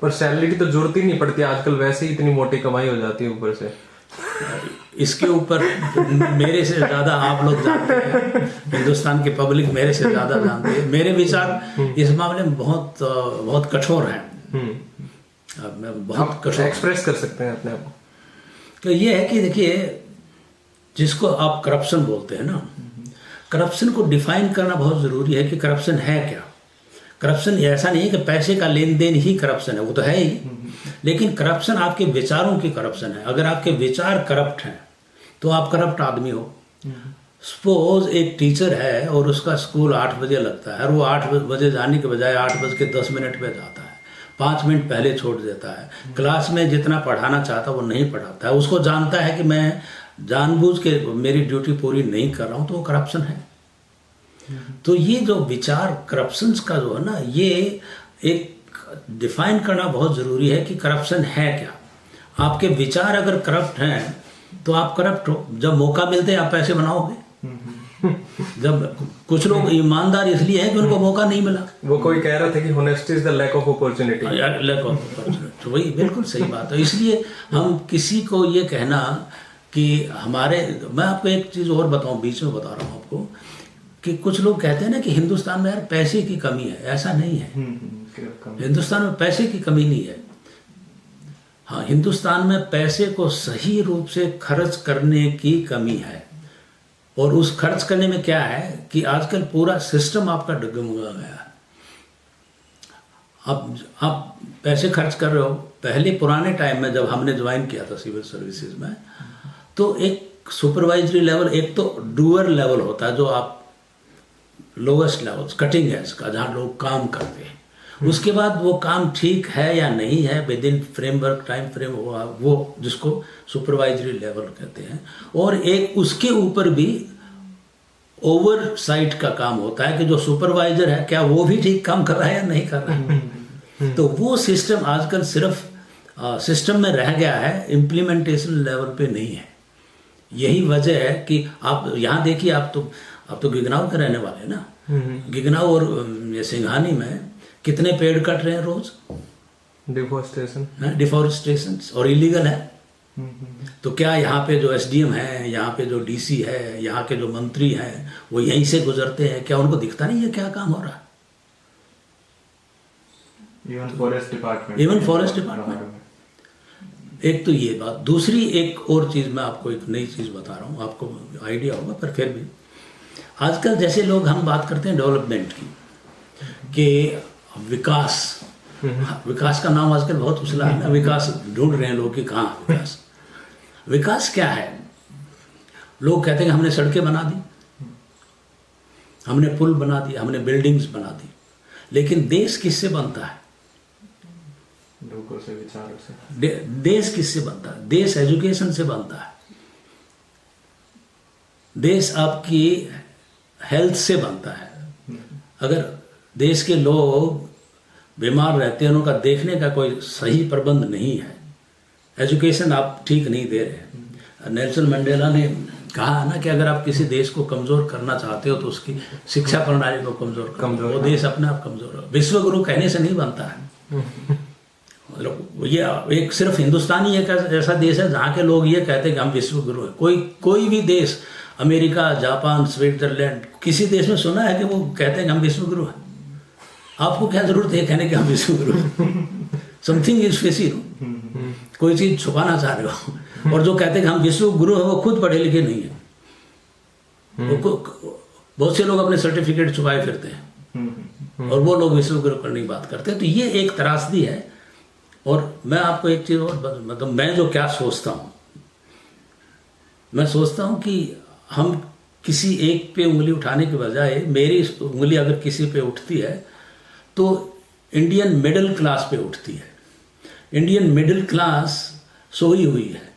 पर सैलरी की तो जरूरत ही नहीं पड़ती आजकल, वैसे ही इतनी मोटी कमाई हो जाती है ऊपर से। इसके ऊपर मेरे से ज़्यादा आप लोग जानते हैं, हिंदुस्तान की पब्लिक मेरे से ज़्यादा जानती है। मेरे विचार इस मामले में बहुत बहुत कठोर हैं। मैं बहुत कठोर एक्सप्रेस कर सकते हैं अपने आप को। तो ये है कि देखिए, जिसको आप करप्शन बोलते हैं ना, करप्शन को डिफाइन करना बहुत ज़रूरी है कि करप्शन है क्या। करप्शन ऐसा नहीं है कि पैसे का लेन देन ही करप्शन है, वो तो है ही, लेकिन करप्शन आपके विचारों की करप्शन है। अगर आपके विचार करप्ट हैं तो आप करप्ट आदमी हो। सपोज एक टीचर है और उसका स्कूल 8 बजे लगता है और वो 8 बजे जाने के बजाय 8:10 पे जाता है, 5 मिनट पहले छोड़ देता है। क्लास में जितना पढ़ाना चाहता वो नहीं पढ़ाता है, उसको जानता है कि मैं जानबूझ के मेरी ड्यूटी पूरी नहीं कर रहा हूँ, तो वो करप्शन है। तो ये जो विचार करप्शंस का जो है ना, ये एक डिफाइन करना बहुत ज़रूरी है कि करप्शन है क्या। आपके विचार अगर करप्ट हैं तो आप करप्ट हो। जब मौका मिलते हैं आप पैसे बनाओगे। जब कुछ लोग ईमानदार इसलिए हैं कि उनको मौका नहीं मिला। वो कोई कह रहा था कि honesty is the lack of opportunity. Lack of opportunity, तो वही बिल्कुल सही बात है। इसलिए हम किसी को ये कहना कि हमारे, मैं आपको एक चीज़ और बताऊं, बीच में बता रहा हूँ आपको, कि कुछ लोग कहते हैं ना कि हिंदुस्तान में यार पैसे की कमी है। ऐसा नहीं है, हिंदुस्तान में पैसे की कमी नहीं है। हाँ, हिंदुस्तान में पैसे को सही रूप से खर्च करने की कमी है। और उस खर्च करने में क्या है कि आजकल पूरा सिस्टम आपका डगमगा गया है। अब आप पैसे खर्च कर रहे हो। पहले पुराने टाइम में जब हमने ज्वाइन किया था सिविल सर्विसेज में, तो एक सुपरवाइजरी लेवल, एक तो डूअर लेवल होता है जो आप लोवेस्ट लेवल, कटिंग एज का, जहाँ लोग काम करते हैं। उसके बाद वो काम ठीक है या नहीं है, with in framework, time frame हुआ, वो जिसको सुपरवाइजरी लेवल कहते हैं। और एक उसके ऊपर भी ओवर साइट का काम होता है कि जो सुपरवाइजर है क्या वो भी ठीक काम कर रहा है या नहीं कर रहा है। तो वो सिस्टम आजकल सिर्फ सिस्टम में रह गया है, इम्प्लीमेंटेशन लेवल पे नहीं है। यही वजह है कि आप यहाँ देखिए, आप तो गिगनाव के रहने वाले हैं ना। गिगनाव और ये सिंघानी में कितने पेड़ कट रहे हैं रोज। डिफॉरेस्टेशन और इलीगल है। तो क्या यहाँ पे जो एसडीएम है, यहाँ पे जो डीसी है, यहाँ के जो मंत्री हैं, वो यहीं से गुजरते हैं, क्या उनको दिखता नहीं है क्या काम हो रहा है? Even forest department. एक तो ये बात। दूसरी एक और चीज़, मैं आपको एक नई चीज़ बता रहा हूँ, आपको आइडिया होगा पर फिर भी, आजकल जैसे लोग हम बात करते हैं डेवलपमेंट की, कि विकास का नाम आजकल बहुत उछला है ना। विकास ढूंढ रहे हैं लोग कि कहाँ विकास क्या है। लोग कहते हैं कि हमने सड़कें बना दी, हमने पुल बना दिए, हमने बिल्डिंग्स बना दी, लेकिन देश किससे बनता है? लोगों से, विचारों से। देश किससे बनता है? देश एजुकेशन से बनता है। देश आपकी हेल्थ से बनता है। अगर देश के लोग बीमार रहते हैं, उनका देखने का कोई सही प्रबंध नहीं है, एजुकेशन आप ठीक नहीं दे रहे। नेल्सन मंडेला ने कहा ना कि अगर आप किसी देश को कमज़ोर करना चाहते हो तो उसकी शिक्षा प्रणाली को कमज़ोर करो, वो देश अपने आप कमज़ोर हो। विश्वगुरु कहने से नहीं बनता है। मतलब ये एक सिर्फ हिंदुस्तान ही एक ऐसा देश है जहाँ के लोग ये कहते हैं कि हम विश्वगुरु हैं। कोई भी देश, अमेरिका, जापान, स्विट्जरलैंड, किसी देश में सुना है कि वो कहते हैं कि हम विश्वगुरु हैं? आपको क्या जरूरत है कहने कि हम विश्वगुरु हैं? Something is facie. कोई चीज़ छुपाना चाह रहे हो। और जो कहते हैं कि हम विश्वगुरु हैं वो खुद पढ़े लिखे नहीं है। बहुत से लोग अपने सर्टिफिकेट छुपाए फिरते हैं और वो लोग विश्वगुरु करने की बात करते हैं। तो ये एक त्रासदी है। और मैं आपको एक चीज़ और, मतलब मैं जो क्या सोचता हूँ, मैं सोचता हूँ कि हम किसी एक पे उंगली उठाने के बजाय, मेरी उंगली अगर किसी पे उठती है तो इंडियन मिडिल क्लास पे उठती है। इंडियन मिडिल क्लास सोई हुई है।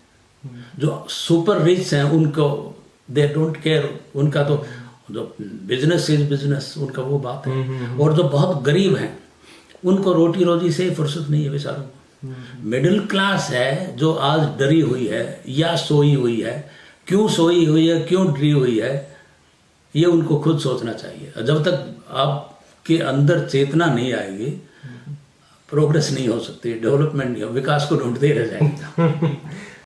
जो सुपर रिच हैं उनको दे डोंट केयर, उनका तो जो बिजनेस इज बिजनेस, उनका वो बात है। और जो बहुत गरीब हैं उनको रोटी रोजी से फुर्सत नहीं है बेचारों को। मिडिल क्लास है जो आज डरी हुई है या सोई हुई है। क्यों सोई हुई है, क्यों डरी हुई है, ये उनको खुद सोचना चाहिए। जब तक आपके अंदर चेतना नहीं आएगी, प्रोग्रेस नहीं हो सकती, डेवलपमेंट नहीं हो, विकास को ढूंढते ही रह जाएंगे।